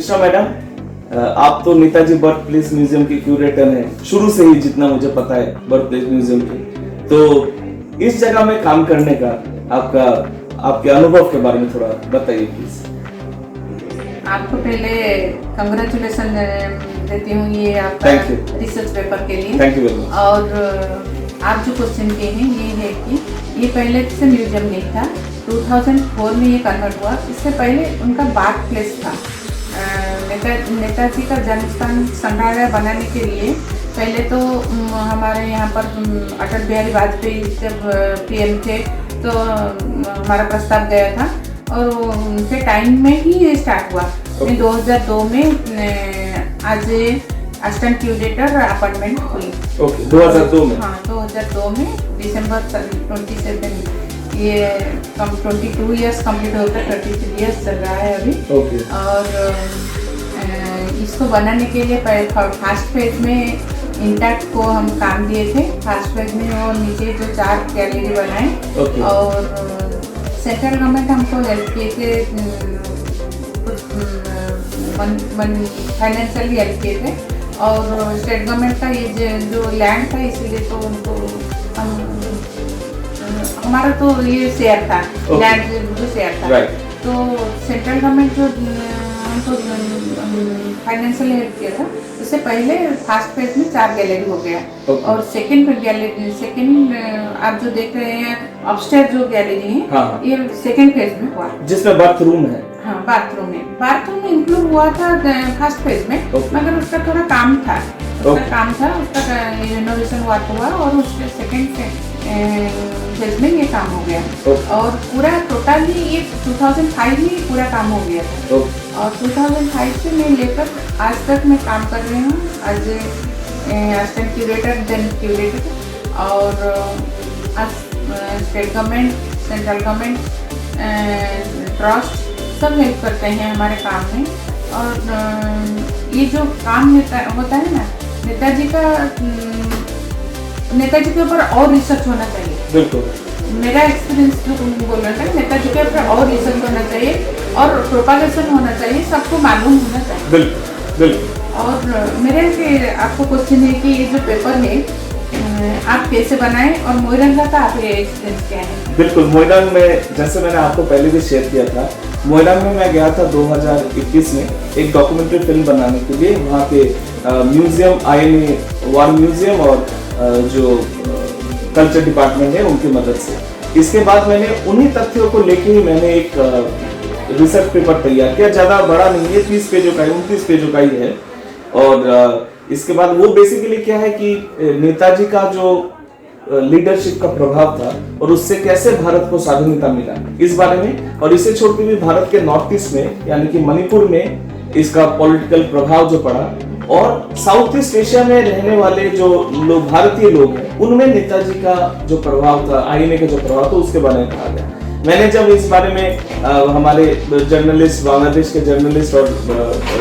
Mishra madam, आप तो Netaji birth place museum की क्यूरेटर हैं शुरू से ही, जितना मुझे पता है बर्थ प्लेस म्यूजियम की। तो इस जगह में काम करने का आपके अनुभव के बारे में थोड़ा बताइए प्लीज। आपको पहले कंग्रेचुलेशन देती हूँ ये आपका रिसर्च पेपर के लिए। Thank you very much. और आप जो क्वेश्चन किए हैं ये है कि ये पहले से म्यूजियम नहीं था, 2004 में ये कन्वर्ट हुआ। इससे पहले उनका बर्थ प्लेस था। नेताजी का जन्म स्थान संग्रहालय बनाने के लिए पहले तो हमारे यहाँ पर अटल बिहारी वाजपेयी जब पीएम थे तो हमारा प्रस्ताव गया था और उनके टाइम में ही ये स्टार्ट हुआ। 2002 में आज असिस्टेंट क्यूरेटर अपॉइंटमेंट हुई। ओके, 2002 में। हाँ, 2002 में दिसंबर 27 ये 22 इयर्स कंप्लीट होता है, 33 इयर्स चल रहा है अभी। ओके। और इसको बनाने के लिए फर्स्ट फेज में इंटैक्ट को हम काम दिए थे। फर्स्ट फेज में वो नीचे जो 4 गैलरी बनाए। ओके। और सेंट्रल गवर्नमेंट हमको हेल्प किए थे, कुछ फाइनेंशियली हेल्प किए थे। और स्टेट गवर्नमेंट का ये जो लैंड था इसीलिए तो उनको हमारा तो ये शेयर था, लैंड जो शेयर था। तो सेंट्रल गवर्नमेंट जो हमको फाइनेंशियली हेल्प किया था, उससे पहले फर्स्ट फेज में 4 गैलरी हो गया। और सेकंड आप जो देख रहे हैं अपस्टेयर जो गैलरी है, हाँ। ये सेकंड फेज में हुआ, जिसमें बाथरूम है। हाँ, बाथरूम इंक्लूड हुआ था फर्स्ट फेज में। मगर उसका थोड़ा काम था, उसका रिनोवेशन हुआ और उसके सेकंड फेज में ये काम हो गया। और पूरा टोटली ये 2005 में पूरा काम हो गया था। और 2005 से मैं लेकर आज तक मैं काम कर रही हूँ as assistant curator, then curator. और state government, central government, trust सब हेल्प करते हैं हमारे काम में। और ये जो काम होता है ना, नेताजी के ऊपर और रिसर्च होना चाहिए। बिल्कुल, मेरा एक्सपीरियंस जो बोल रहा था, नेताजी के ऊपर और रिसर्च होना चाहिए और प्रोपागेशन होना चाहिए, सबको मालूम होना चाहिए। बिल्कुल। और मेरे आपको क्वेश्चन है कि ये जो पेपर है आप कैसे बनाए और मोइरांग का आपका एक्सपीरियंस क्या है? बिल्कुल, मोइरांग में जैसे मैंने आपको पहले भी शेयर किया था, मोइरांग में मैं गया था 2021 में एक डॉक्यूमेंट्री फिल्म बनाने के लिए। वहाँ के म्यूजियम, INA वॉर म्यूजियम और जो कल्चर डिपार्टमेंट है उनकी मदद से। इसके बाद मैंने उन्हीं तथ्यों को लेके ही मैंने एक रिसर्च पेपर तैयार किया। ज़्यादा बड़ा नहीं है, 30 पेजों का है, 29 पेजों का ही है। और इसके बाद वो बेसिकली क्या है कि नेताजी का जो लीडरशिप का प्रभाव था और उससे कैसे भारत को स्वाधीनता मिला इस बारे में, और इसे छोड़ के भी भारत के नॉर्थ ईस्ट में यानी कि मणिपुर में इसका पॉलिटिकल प्रभाव जो पड़ा, और साउथ ईस्ट एशिया में रहने वाले जो लोग, भारतीय लोग हैं, उनमें नेताजी का जो प्रभाव था, INA का जो प्रभाव था, उसके बारे में कहा गया। मैंने जब इस बारे में हमारे जर्नलिस्ट, बांग्लादेश के जर्नलिस्ट और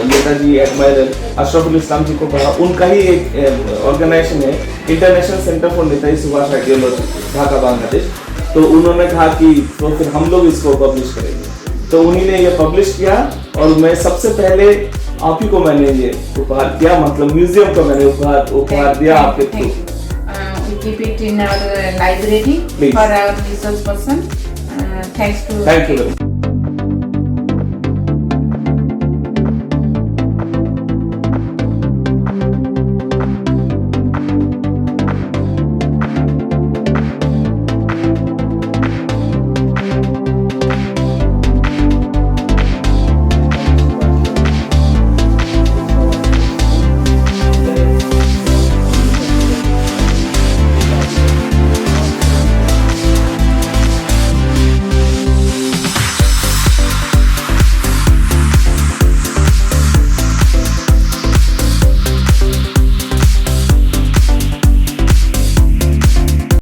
नेताजी एडमायरर अशरफुल इस्लाम जी को पढ़ा, उनका ही एक ऑर्गेनाइजेशन है international centre for Netaji Subhash ideology, Dhaka Bangladesh. तो उन्होंने कहा कि तो फिर हम लोग इसको पब्लिश करेंगे। तो उन्हीं ने ये पब्लिश किया और मैं सबसे पहले आप ही को मैंने ये उपहार दिया, मतलब म्यूजियम को मैंने उपहार दिया आपके through. Keep it in our library for our research person. Thank you.